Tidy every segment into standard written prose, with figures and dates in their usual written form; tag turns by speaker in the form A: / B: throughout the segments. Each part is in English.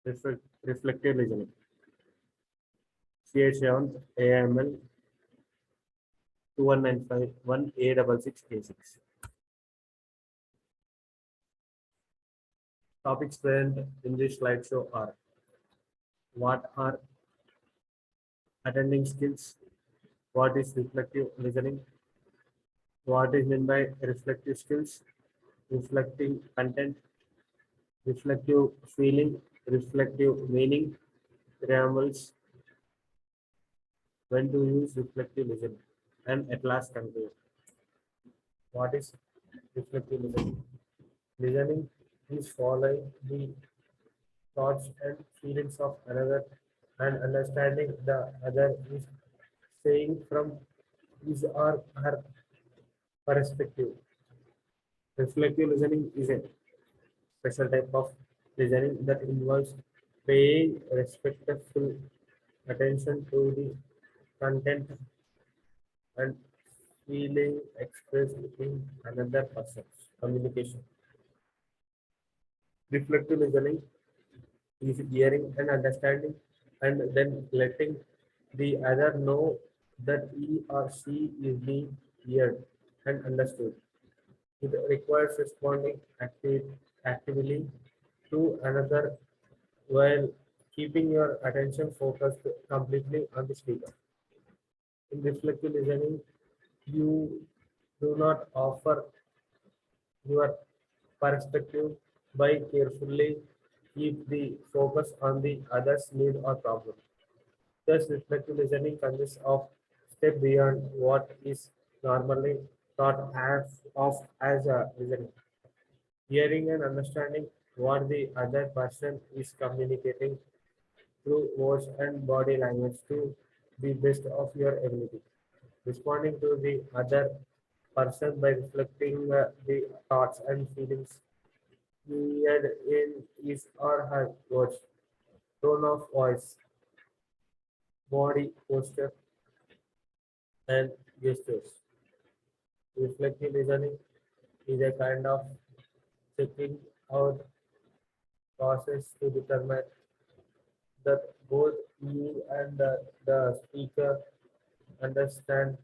A: Reflective listening. CA7 AML 21951 A66A6. Topics present in this slideshow are: what are attending skills? What is reflective listening? What is meant by reflective skills? Reflecting content, reflective feeling, reflective meaning, preambles, when to use reflective listening, and at last conclude. What is reflective listening? Listening is following the thoughts and feelings of another and understanding the other is saying from his or her perspective. Reflective listening is a special type of listening that involves paying respectful attention to the content and feeling expressed in another person's communication. Reflective listening is hearing and understanding and then letting the other know that he or she is being heard and understood. It requires responding actively to another while keeping your attention focused completely on the speaker. In reflective listening, you do not offer your perspective by carefully keep the focus on the other's need or problem. Thus, reflective listening consists of step beyond what is normally thought of as a listening, hearing and understanding what the other person is communicating through words and body language to the best of your ability. Responding to the other person by reflecting the thoughts and feelings heard in his or her words, tone of voice, body posture, and gestures. Reflective listening is a kind of checking out process to determine that both you and the speaker understand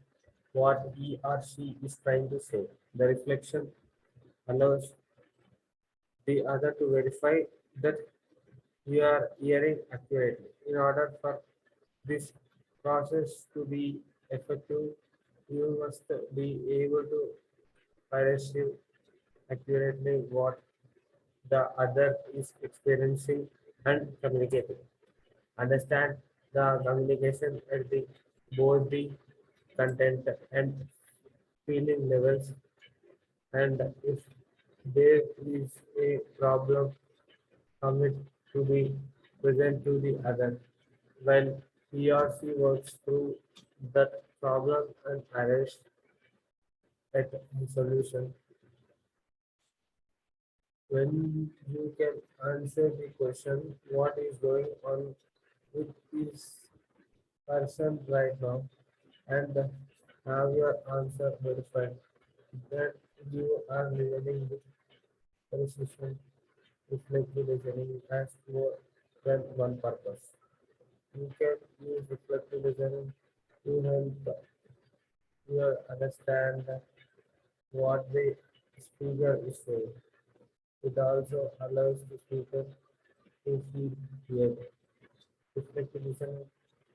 A: what he or she is trying to say. The reflection allows the other to verify that you are hearing accurately. In order for this process to be effective, you must be able to perceive accurately what the other is experiencing and communicating. Understand the communication at the both the content and feeling levels, and if there is a problem, commit to be present to the other when he or she works through that problem and arrives at the solution. When you can answer the question, what is going on with this person right now, and have your answer verified, that you are listening with precision. Reflective listening has more than one purpose. You can use reflective listening to help you understand what the speaker is saying. It also allows the speaker to feel heard. Reflective listening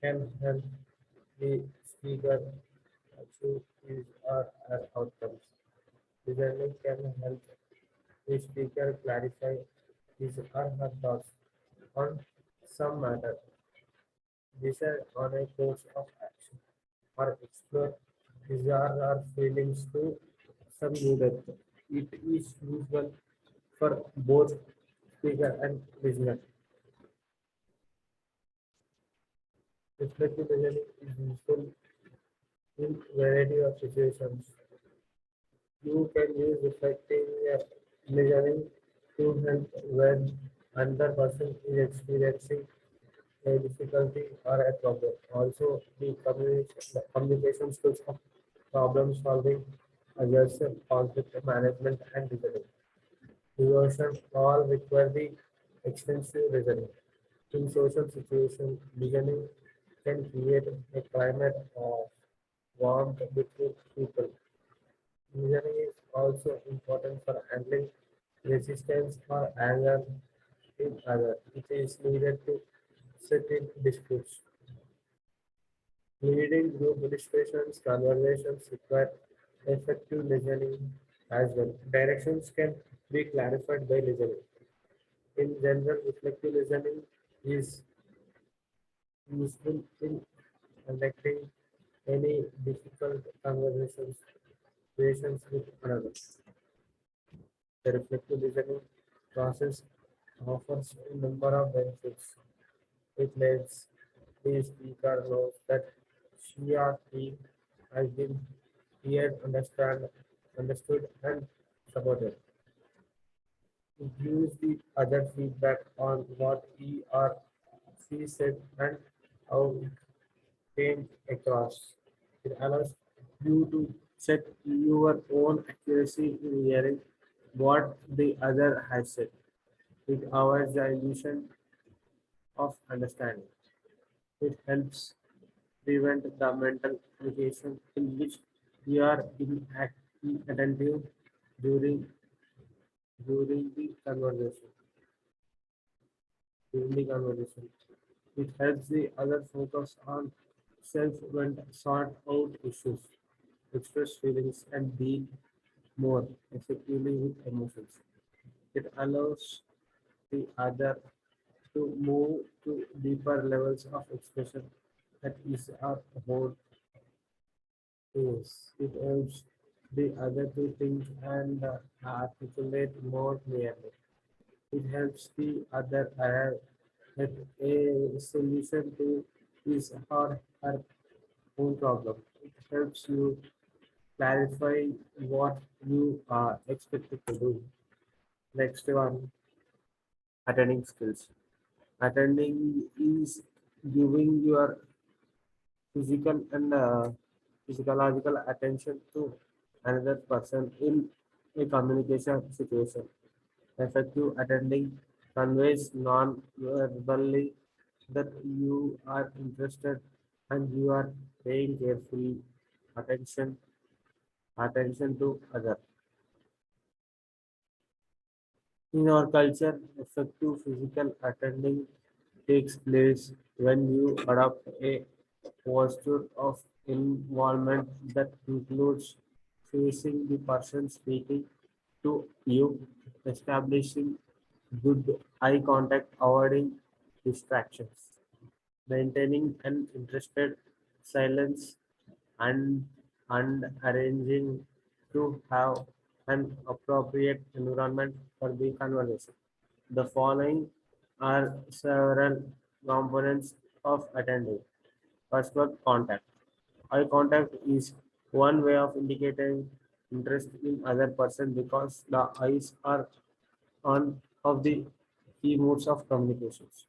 A: can help the speaker achieve his or her outcomes. Listening can help the speaker clarify his or her thoughts on some matter, decide on a course of action, or explore desire or feelings to some new depth. It is useful for both speaker and listener. Reflective listening is useful in variety of situations. You can use reflective listening to help when another person is experiencing a difficulty or a problem. Also, the communication skills of problem solving, aggression, conflict management, and reasoning. Devotion all require the extensive reasoning. In social situations, listening can create a climate of warmth between people. Listening is also important for handling resistance or anger in others. It is needed to settle disputes. Leading group discussions, conversations require effective listening as well. Directions can be clarified by listening. In general, reflective listening is useful in conducting any difficult conversations with others. The reflective listening process offers a number of benefits. It lets the speaker know that she or he has been heard, understood, and supported. It gives the other feedback on what he or she said and how it came across. It allows you to set your own accuracy in hearing what the other has said. It avoids the illusion of understanding. It helps prevent the mental application in which we are inattentive during during the conversation. During the conversation, it helps the other focus on self and sort out issues, express feelings, and deal more effectively with emotions. It allows the other to move to deeper levels of expression that is our whole is. It helps the other to think and articulate more clearly. It helps the other arrive at a solution to his or her own problem. It helps you clarify what you are expected to do. Next one, attending skills. Attending is giving your physical and physiological attention to another person in a communication situation. Effective attending conveys non-verbally that you are interested and you are paying careful attention attention to other. In our culture, effective physical attending takes place when you adopt a posture of involvement that includes facing the person speaking to you, establishing good eye contact, avoiding distractions, maintaining an interested silence, and, and arranging to have an appropriate environment for the conversation. The following are several components of attending. First one, contact. Eye contact is one way of indicating interest in other person because the eyes are one of the key modes of communications.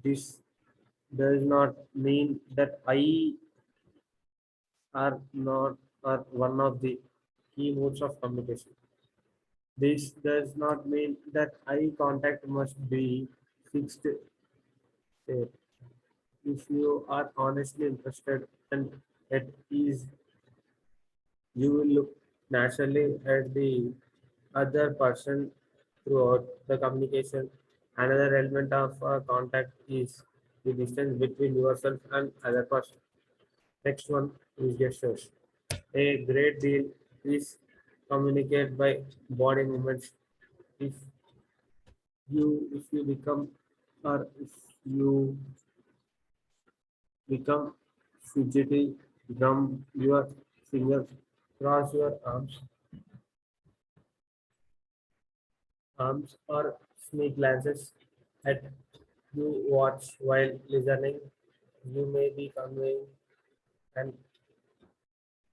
A: This does not mean that I are not are one of the key modes of communication. This does not mean that eye contact must be fixed there. If you are honestly interested and at ease, you will look naturally at the other person throughout the communication. Another element of contact is the distance between yourself and other person. Next one is gestures. A great deal is communicated by body movements. If if you become or if you become fidgety, drum your fingers, cross your arms or sneak glances at you watch while listening. You may be conveying an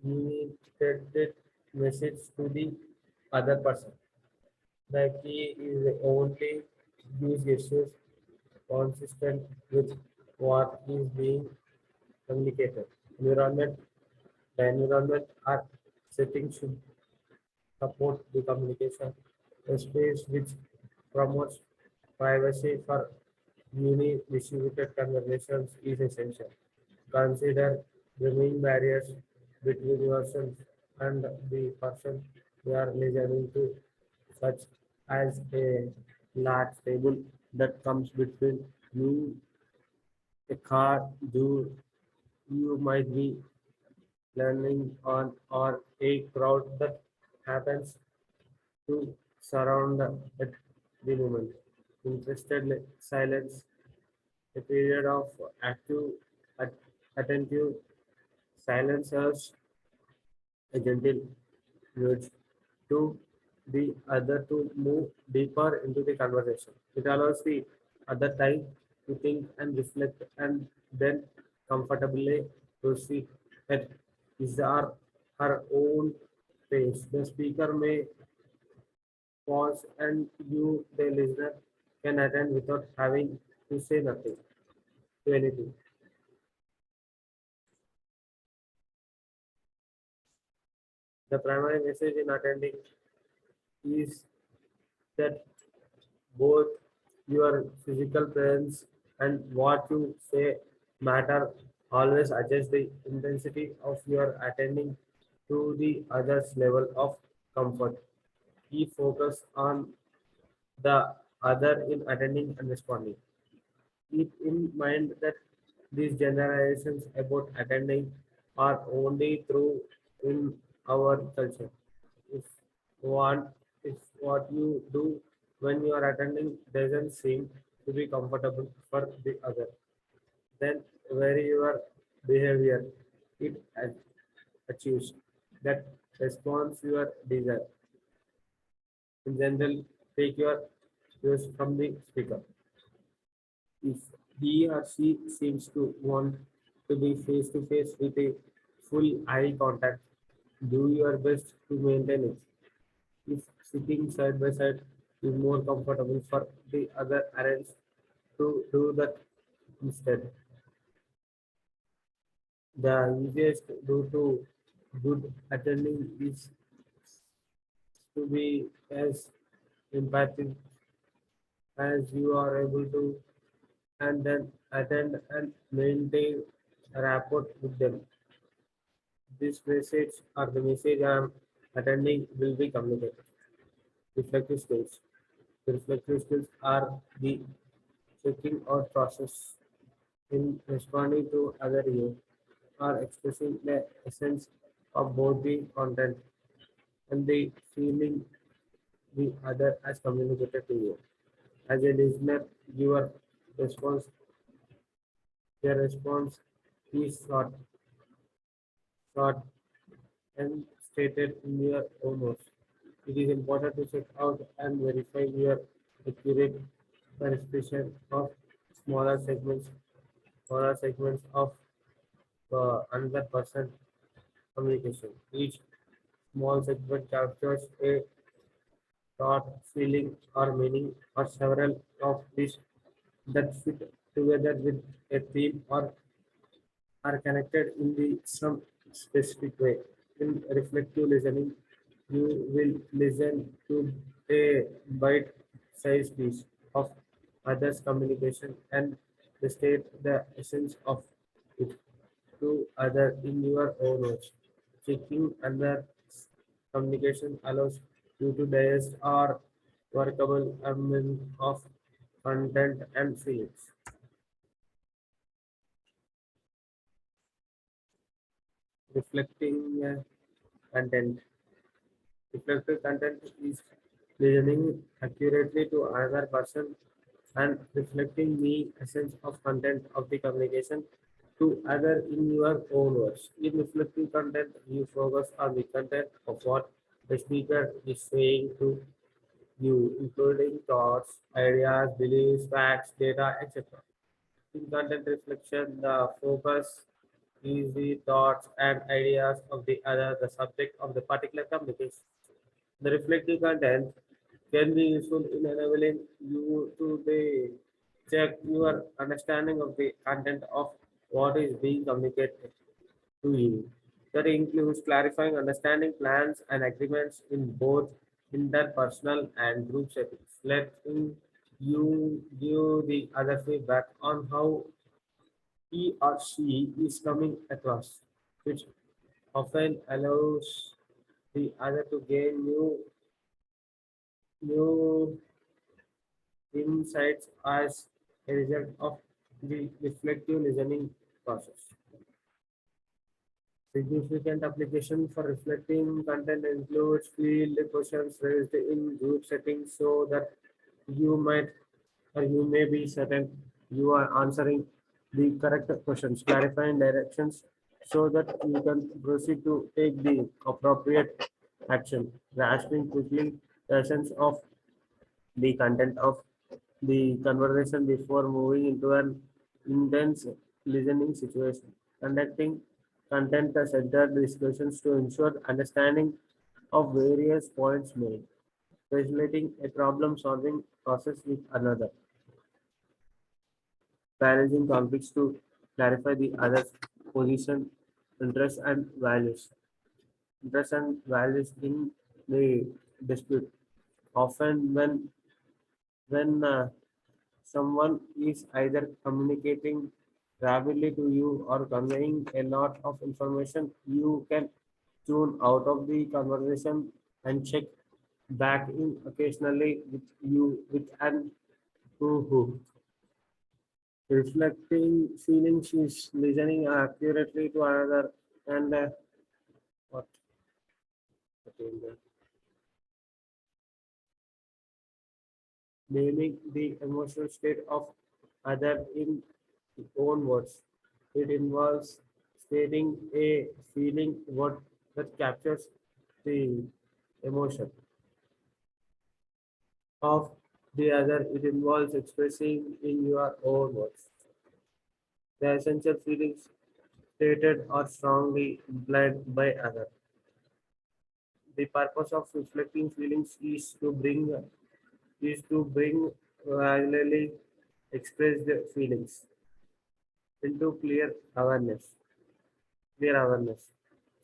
A: intended message to the other person. The key is only use gestures consistent with what is being communicated. Environment, the environment or setting should support the communication. A space which promotes privacy for Distributed conversations is essential. Consider removing barriers between yourself and the person you are listening to, such as a large table that comes between you, a car you might be learning on, or a crowd that happens to surround at the moment. Interested silence, a period of active, at- attentive silence serves a gentle nudge to the other to move deeper into the conversation. It allows the other time to think and reflect and then comfortably proceed at his or her own pace. The speaker may pause and you, the listener, can attend without having to say nothing to anything. The primary message in attending is that both your physical presence and what you say matter. Always adjust the intensity of your attending to the other's level of comfort. Keep focus on the other in attending and responding. Keep in mind that these generalizations about attending are only true in our culture. If what if what you do when you are attending doesn't seem to be comfortable for the other, then vary your behavior. It achieves that response your desire. In general, take your cues from the speaker. If he or she seems to want to be face to face with a full eye contact, do your best to maintain it. If sitting side by side is more comfortable for the other arrange to do that instead. The easiest do to good attending is to be as empathic as you are able to and then attend and maintain a rapport with them. This message or the message I am attending will be communicated. Reflective skills. The reflective skills are the checking out process in responding to other you are expressing the essence of both the content and the feeling the other has communicated to you. As a listener, your response, your response is short and stated in your own words. It is important to check out and verify your accurate participation of smaller segments, smaller segments of another person communication. Each small segment captures a thought, feeling, or meaning, or several of these that fit together with a theme or are connected in the some specific way. In reflective listening, you will listen to a bite-sized piece of others' communication and state the essence of it to other in your own words. Checking other communication allows you to digest or workable amount of content and feelings. Reflecting content. Reflective content is listening accurately to another person and reflecting the essence of content of the communication to other in your own words. In reflective content, you focus on the content of what the speaker is saying to you, including thoughts, ideas, beliefs, facts, data, etc. In content reflection, the focus is the thoughts and ideas of the other, the subject of the particular communication. The reflective content can be useful in enabling you to check your understanding of the content of what is being communicated to you. That includes clarifying understanding plans and agreements in both interpersonal and group settings. Letting You give the other feedback on how he or she is coming across, which often allows the other to gain new insights as a result of the reflective listening process. Significant application for reflecting content includes field questions raised in group settings so that you might or you may be certain you are answering the correct questions, clarifying directions so that you can proceed to take the appropriate action, grasping quickly the essence of the content of the conversation before moving into an intense listening situation, conducting content-centered discussions to ensure understanding of various points made, facilitating a problem-solving process with another, balancing conflicts to clarify the other's position, interests and values in the dispute. Often, when someone is either communicating rapidly to you or conveying a lot of information, you can tune out of the conversation and check back in occasionally with an who. Reflecting feelings is listening accurately to another and what okay, naming the emotional state of other in own words. It involves stating a feeling what that captures the emotion of the other. It involves expressing in your own words the essential feelings stated or strongly implied by other. The purpose of reflecting feelings is to bring regularly expressed feelings into clear awareness.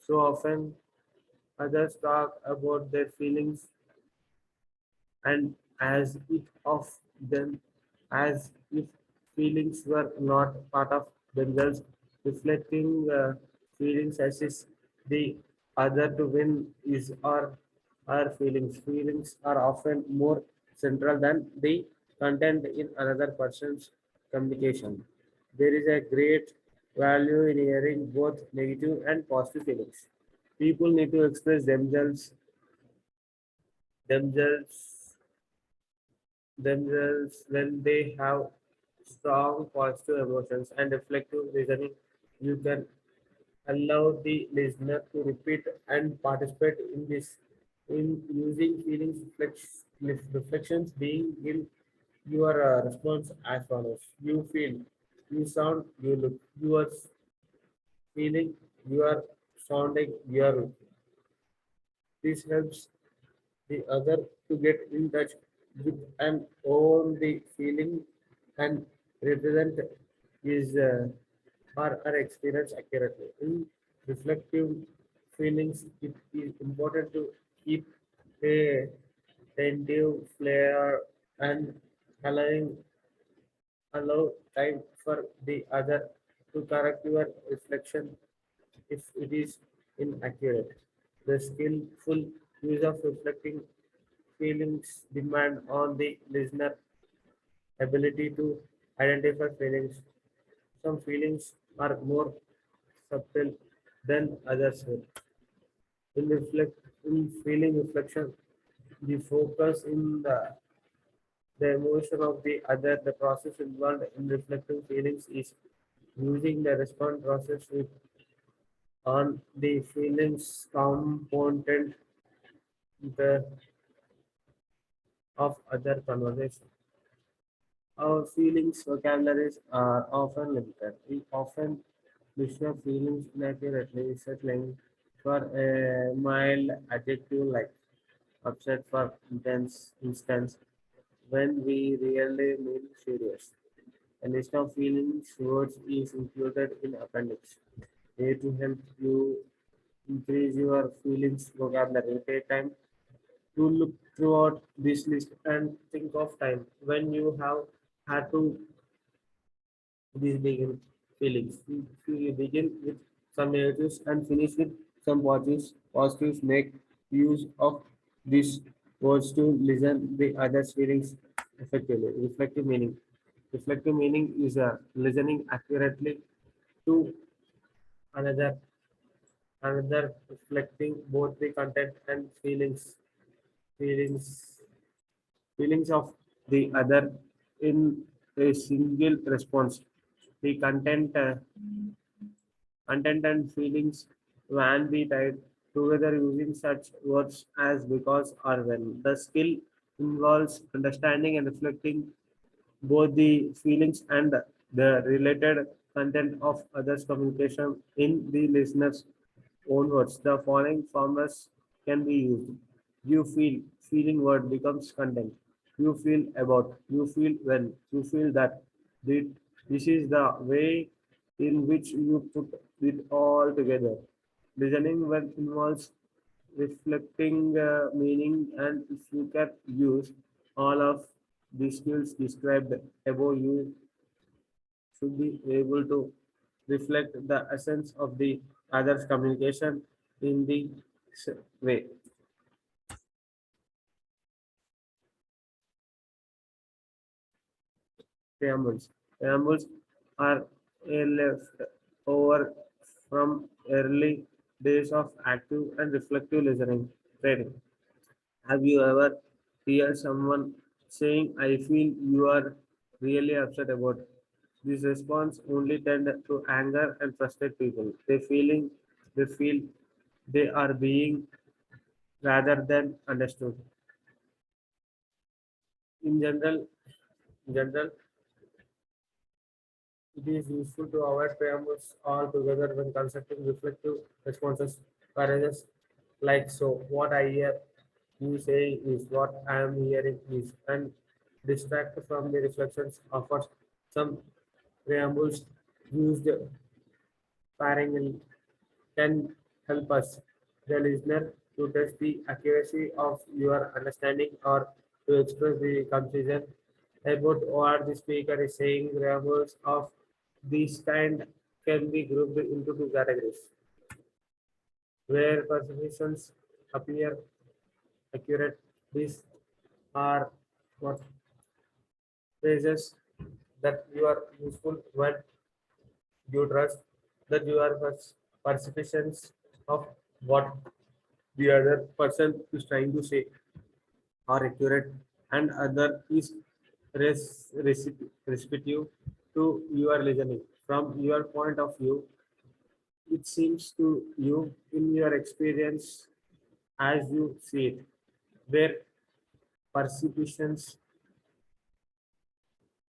A: So often others talk about their feelings and as if of them as if feelings were not part of themselves, reflecting feelings assist the other to win is or our feelings. Feelings are often more central than the content in another person's communication. There is a great value in hearing both negative and positive feelings. People need to express themselves themselves when they have strong positive emotions and reflective reasoning. You can allow the listener to repeat and participate in this in using feelings reflections being in your response as follows. You feel, you sound, you look, you are feeling, you are sounding, you are looking. This helps the other to get in touch with and own the feeling and represent his or her experience accurately. In reflective feelings, it is important to keep a tentative flair and allowing allow time for the other to correct your reflection if it is inaccurate. The skillful use of reflecting feelings demand on the listener ability to identify feelings. Some feelings are more subtle than others. In feeling reflection, the focus in the emotion of the other. The process involved in reflecting feelings is using the response process with on the feelings component the of other conversation. Our feelings vocabularies are often limited. We often describe feelings inaccurately, settling for a mild adjective like upset for intense instance when we really mean serious. A list of feelings words is included in appendix. Here to help you increase your feelings vocabulary. Take time to look throughout this list and think of time when you have had to these begin feelings. You begin with some negatives and finish with some positives. Positives make use of these words to listen the other's feelings effectively. Reflective meaning. Reflective meaning is a listening accurately to another, another reflecting both the content and feelings, feelings of the other in a single response. The content and feelings can be tied together using such words as because or when. The skill involves understanding and reflecting both the feelings and the related content of others' communication in the listener's own words. The following formulas can be used. You feel, feeling word becomes content. You feel about, you feel when, you feel that. Thi- This is the way in which you put it all together. Listening well involves reflecting meaning, and if you can use all of the skills described above, you should be able to reflect the essence of the other's communication in the way. Preambles. Preambles are a left over from early days of active and reflective listening training. Have you ever heard someone saying, I feel you are really upset about this response only tend to anger and frustrate people. They feel they are being rather than understood. In general, it is useful to avoid preambles altogether when constructing reflective responses. Phrases like so, what I hear you say is what I am hearing is, and distract from the reflections offers some preambles used sparingly can help us, the listener, to test the accuracy of your understanding or to express the confusion about what the speaker is saying. Grammars of this kind can be grouped into two categories, where perceptions appear accurate. These are what phrases that you are useful when you trust that your perceptions of what the other person is trying to say are accurate and other is respective to your listening. From your point of view, it seems to you in your experience as you see it, where perceptions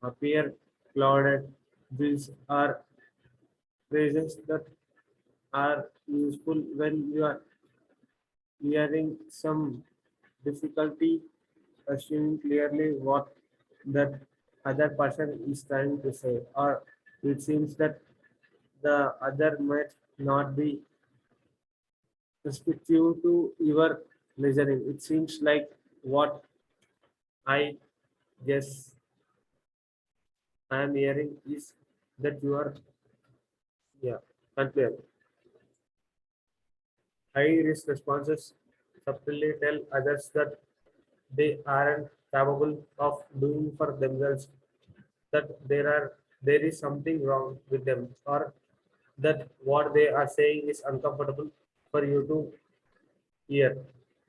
A: appear clouded. These are phrases that are useful when you are hearing some difficulty assuming clearly what that other person is trying to say, or it seems that the other might not be respective to your listening. It seems like what I guess I am hearing is that you are, yeah, unclear. High risk responses subtly tell others that they aren't capable of doing for themselves, that there is something wrong with them, or that what they are saying is uncomfortable for you to hear.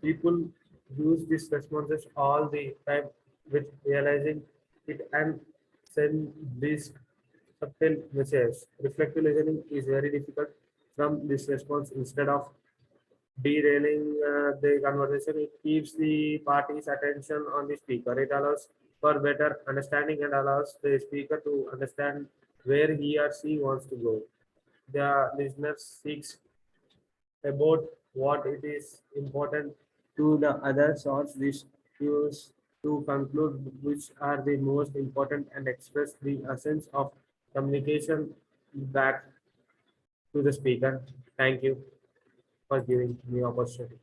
A: People use these responses all the time with realizing it and send these subtle messages. Reflective listening is very difficult from this response. Instead of derailing the conversation, it keeps the party's attention on the speaker. It allows for better understanding and allows the speaker to understand where he or she wants to go. The listener seeks about what it is important to the other source which use to conclude which are the most important and express the essence of communication back to the speaker. Thank you for giving me opportunity.